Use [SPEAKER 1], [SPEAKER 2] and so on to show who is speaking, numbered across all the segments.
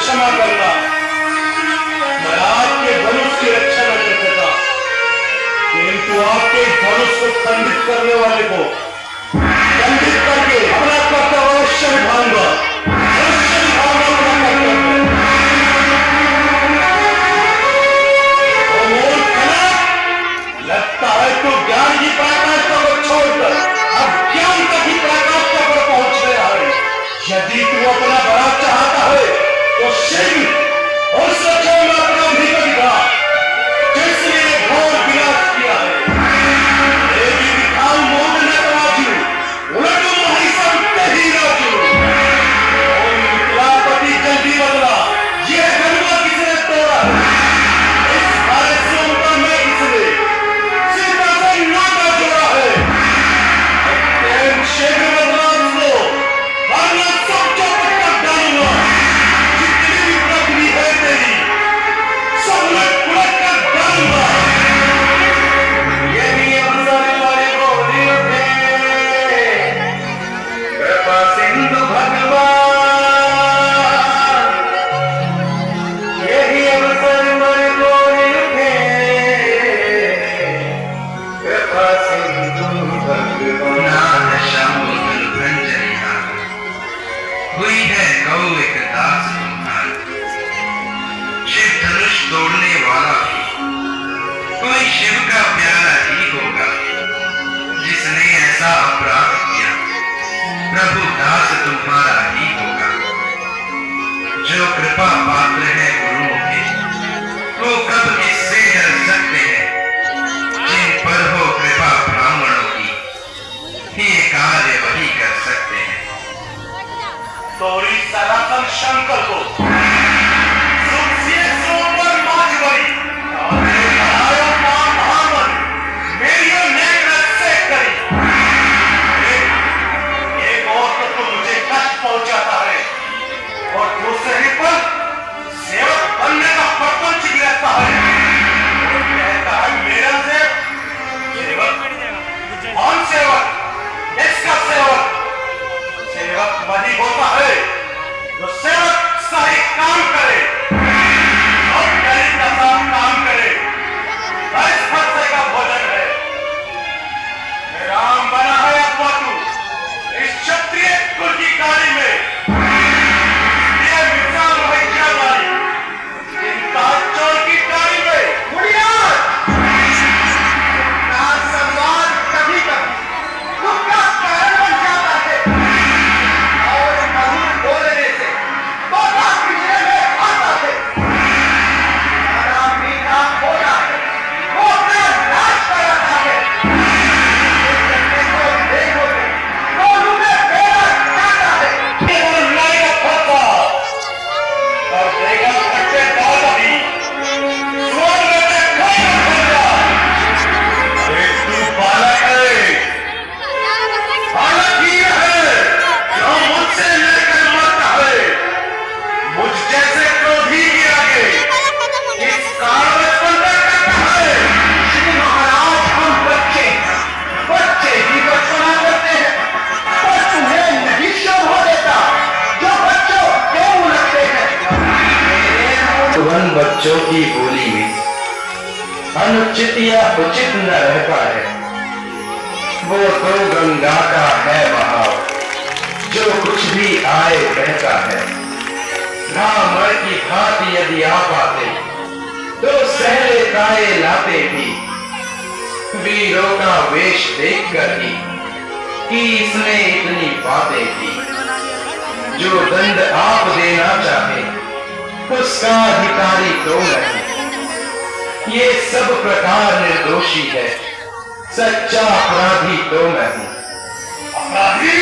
[SPEAKER 1] क्षमा करना। मैं आपके धनुष की रक्षा न कर सका, किंतु आपके धनुष को खंडित करने वाले को खंडित करके अपना कर्तव्य अवश्य निभाऊंगा। अवश्य निभाऊंगा अपना कर्तव्य। ओ मूर्ख कनक, लगता है तू ज्ञान की पराकाष्ठा को छोड़कर अज्ञानता की पराकाष्ठा पर पहुंच गया है। यदि तू अपना बड़ा चाहता है तो शीघ्र उस क्षण में अपना भी दिखा जिसने घोर विनाश किया है। देवी दिखाऊ मोद न तराजू, उलटू महिषम नहीं राजू। ओम मिथिलापति जल्दी बदला, ये गरुआ किसने तोड़ा? इस सारे सोमवार में किसने सीता से नाता जोड़ा है? प्रेम शीघ्र बदला उसको, वरना सब चौपट कर डालूंगा। जितनी भी पत्नी है तेरी सब लट पुलट कर डालूंगा। यही अवसर वाले बोले थे कृपा सिंधु भगवान। यही अवसर वाले बोले थे कृपा सिंधु भगवान।
[SPEAKER 2] नाथ शंभुधन भंजनिया, हुई है गौ एक दास तुम्हार। शिव धनुष तोड़ने वाला भी कोई शिव का प्यारा ही होगा। जिसने ऐसा अपराध किया प्रभु दास तुम्हारा ही होगा। जो कृपा पात्र है गुरुओं के, वो कब किससे डर सकते हैं। जिन पर हो कृपा ब्राह्मणों की, ये कार्य वही कर सकते हैं।
[SPEAKER 1] तोरी सनातन शंकर को सुखसिए सोमवार माजवरी तारे बनायो नाम भावन मेरियो नेक रस्से करी। एक और तो मुझे कष्ट पहुंचाता है और दूसरे पर सेवक बनने का प्रपंच गिरता है। वो कहता है मेरा सेवक। कौन सेवक? इसका सेवक। सेवक वही होता है जो सेवक सही काम करे और गरीब का साथ काम करे। इस फरसे का भोजन है। राम बना है अथवा तू इस क्षत्रिय कुल की गाड़ी में ये मिसाल है क्या वाली इनका चोर की गाड़ी में बुढ़ियार ना सम्मान कभी कभी दुख का कारण बन जाता है और मधुर बोलने से तोता पिछले में आता है। सारा मीठा बोला है वो अपना नाश कराता है। देखो देखो दोनों में बेड़ा जाता है। ये बुलाई का फरसा और देगा कच्चे दाल भी सुअर में से खाएगा फरसा। अरे तू बालक है, बालक ही है जो मुझसे लेकर मरता है। मुझ जैसे क्रोधी के आगे इस कागज पर करता है। श्री महाराज हम बच्चे ही बचपना करते हैं पर तुम्हें नहीं शोभ हो देता जो बच्चों क्यों लगते हैं।
[SPEAKER 2] वन बच्चों की बोली में अनुचित या उचित न रहता है। वो तो गंगा का है बहाव, जो कुछ भी आए बहता है। रामण की भांति यदि आप आते तो सहले ताए लाते भी। वीरों का वेश देख कर ही कि इसने इतनी बातें की। जो दंड आप देना चाहे उसका अधिकारी तो नहीं। ये सब प्रकार निर्दोषी है, सच्चा अपराधी तो नहीं।
[SPEAKER 1] अपराधी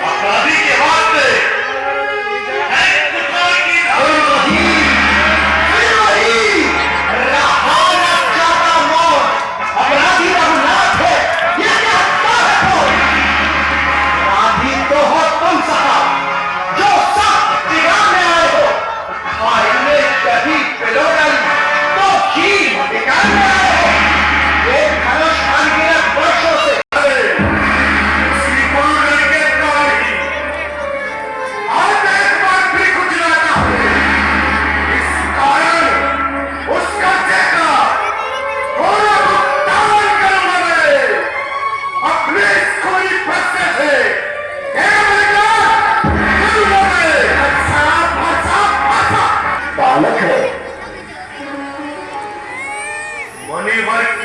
[SPEAKER 1] अपराधी के वास्ते अपराधी रघुनाथ है। ये क्या है? अपराधी तो हो तुम साहब जो सब बिगाड़ने आए हो। खाने कभी पिलोड़न तो खीर निकालने आए हो। ये धनुष अनगिनत वर्षों से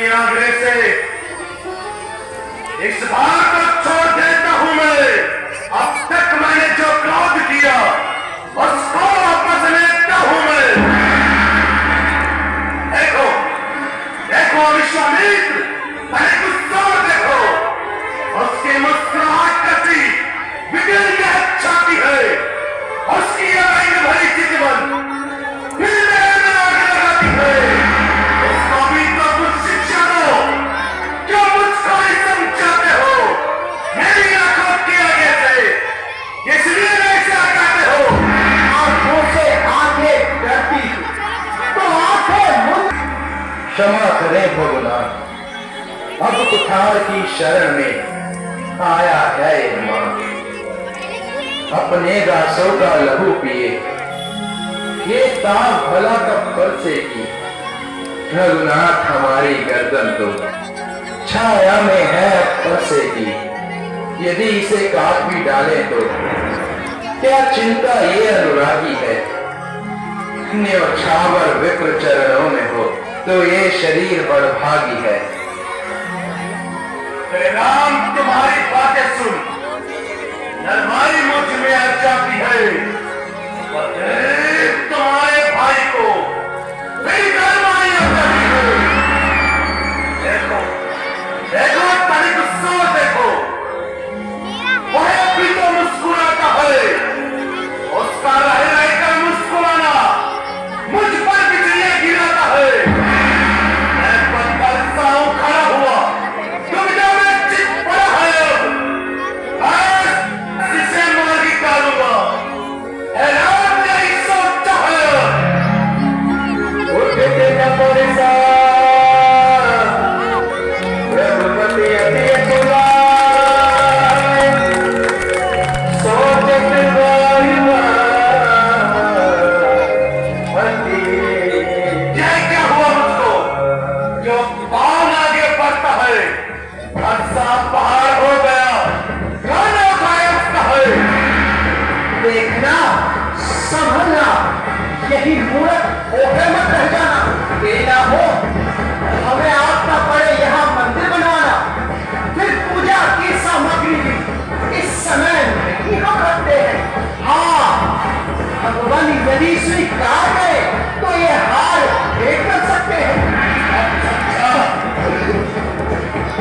[SPEAKER 1] के आग्रह से इस बार को छोड़ देता हूं मैं। अब तक मैंने जो क्रोध किया उसको वापस लेता हूं मैं। देखो देखो विश्वामित्र, पहले गुस्सा देखो, उसकी मुस्कुराहट कैसी बिगड़ के अच्छा की है, उसकी आंख भरी चितवन फिर मेरे में आग लगाती है। उसको भी तो कुछ शिक्षा दो जो मुझको ही समझाते हो मेरी आंखों के आगे से, इसलिए ऐसा कहते हो।
[SPEAKER 2] आंखों से आंखें डरती तो आंखें मुझ। क्षमा करें भगवान, अब कुठार की शरण में आया है ईमान। अपने दासों का लहू पिए ये ताप भला कब फल से की। रघुनाथ हमारी गर्दन तो छाया में है फंसे की। यदि इसे काट भी डाले तो क्या चिंता ये अनुरागी है। न्योछावर विप्र चरणों में हो तो ये शरीर बड़भागी है।
[SPEAKER 1] राम तुम्हारी बातें सुन, नरमाई मुझ में आ जाती है। तुम्हारे भाई को मेरी नरमाई आ जाती है। देखो देखो तनिक गुस्सा देखो, वह भी तो मुस्कुराता है। उसका रह रहकर मुस्कुराना मुझ पर बिजलियां गिराता है। मैं पत्थर सा खड़ा हुआ, दुविधा में चित पड़ा है। अब इसे मार निकालूंगा, हैरान नहीं सोचता है।
[SPEAKER 2] उठते न परिसा रघुपति अति अतुला। सोचत
[SPEAKER 1] यह क्या हुआ मुझको जो पान आगे बढ़ता है, हंसा पहाड़ हो गया, गाना गायब है।
[SPEAKER 2] देखना संभलना, यही मूर्ख होकर मत रह जाना। देना हो हमें आपका पड़े यहाँ मंदिर बनवाना, फिर पूजा की सामग्री भी इस समय नहीं रखते हैं। हाँ, भगवान यदि स्वीकार करे तो ये हार भेंट कर सकते हैं।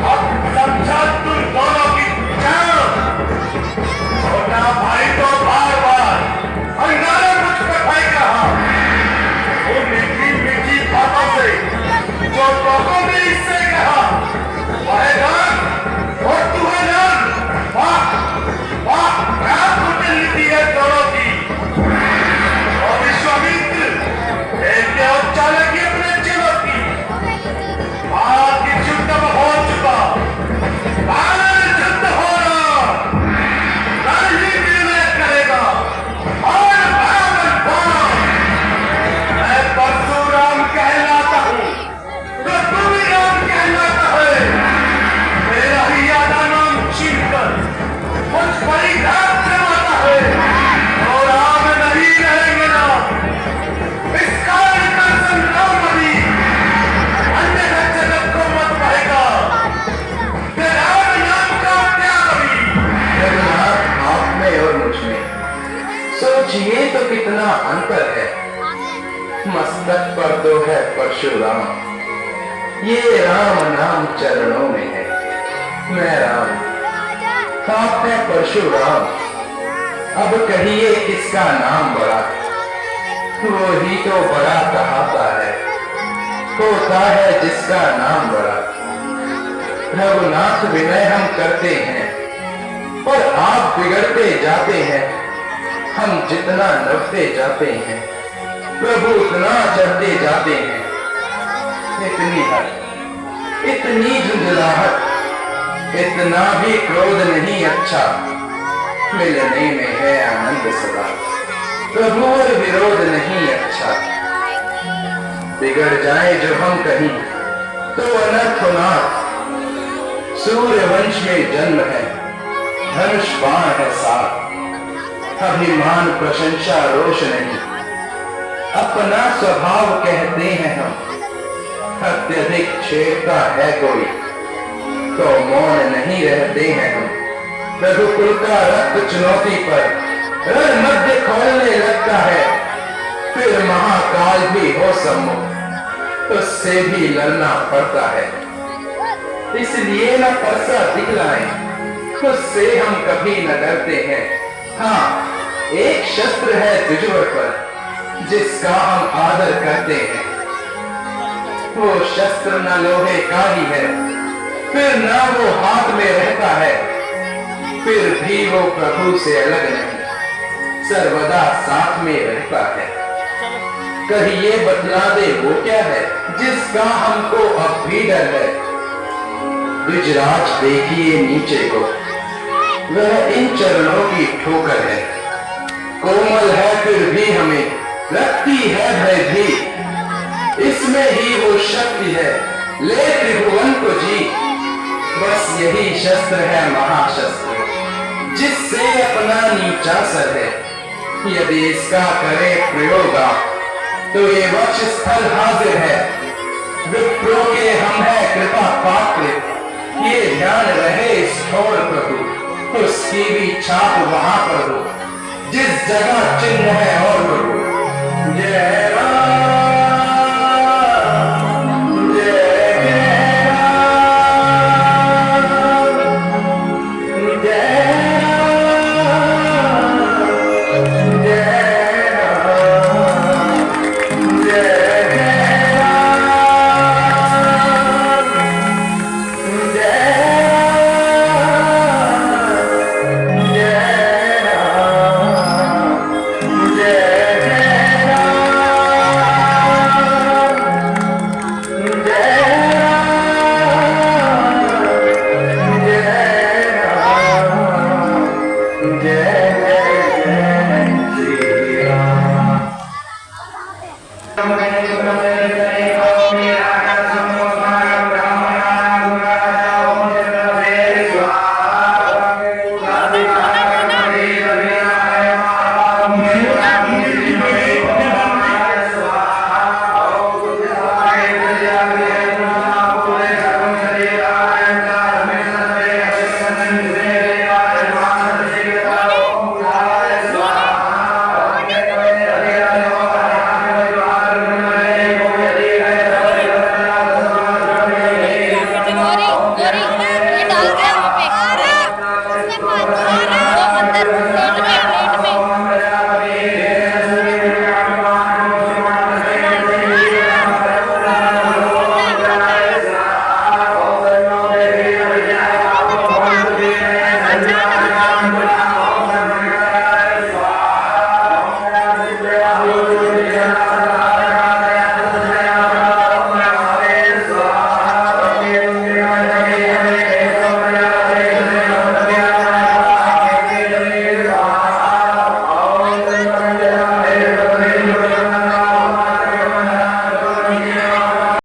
[SPEAKER 1] अब समझा तुम दोनों की जान। छोटा भाई तो बार बार अंगारे मुझ पर फेंक रहा। वो मीठी मीठी बातों से जो लोगों ने इससे कहा, वह जान और तू है जान। वाह वाह, क्या कुटिलती है दोनों की। और विश्वामित्र देखते हो चालाकी अपने चेलों की। बात की युद्ध हो चुका, युद्ध हो रहा, रणनीति निर्णय करेगा और बराबर बोला। मैं परशुराम कहलाता हूँ तो तू भी राम कहलाता है। मेरा ही आधा नाम छीनकर मुझ पर ही घात जमाता है और राम नहीं रहेंगे ना। इस कार्य का संग्राम अभी अन्य जगत को मत पाएगा। राम नाम का त्याग अभी।
[SPEAKER 2] रघुनाथ आप में और मुझ में सोचिए तो कितना अंतर है। मस्तक पर तो है परशुराम, ये राम नाम चरणों में है। मैं राम, आप है परशुराम। अब कहिए किसका नाम बड़ा, वो ही तो बड़ा कहाता है। होता है जिसका नाम बड़ा। रघुनाथ विनय हम करते हैं और आप बिगड़ते जाते हैं। हम जितना नवते जाते हैं प्रभु उतना चढ़ते जाते हैं। इतनी हद, इतनी झुंझलाहट, इतना भी क्रोध नहीं अच्छा। मिलने में है आनंद सदा, प्रभु और विरोध नहीं अच्छा। बिगड़ जाए जो हम कहीं तो अनर्थ नाथ। सूर्य वंश में जन्म है, धनुष बाण है साथ। अभिमान प्रशंसा रोष नहीं, अपना स्वभाव कहते हैं हम। अत्यधिक छेड़ता है कोई तो मौन नहीं रहते हैं हम। रघुकुल का रक्त चुनौती पर रण मध्य खोलने लगता है, फिर महाकाल भी हो सम्मुख उससे भी लड़ना पड़ता है। इसलिए न परसा दिखलाएं, उससे हम कभी न डरते हैं। हाँ, एक शस्त्र है तुझवर पर जिसका हम आदर करते हैं। वो शस्त्र न लोहे का ही है, फिर न वो हाथ में रहता है, फिर भी वो प्रभु से अलग नहीं, सर्वदा साथ में रहता है। कहिए बतला दे वो क्या है जिसका हमको अब भी डर है। द्विजराज देखिए नीचे को, वह इन चरणों की ठोकर है। कोमल है फिर भी हमें लगती है भय भी। इसमें ही वो शक्ति है ले त्रिभुवन को जी। बस यही शस्त्र है महाशस्त्र जिससे अपना नीचा सर है। यदि इसका करे प्रयोग तो ये वक्ष स्थल हाजिर है। विप्रों के हम है कृपा पात्र, ये ध्यान रहे इस ठोर प्रभु, उसकी भी छाप वहां पर हो जिस जगह चिन्ह है और प्रभु। जय राम।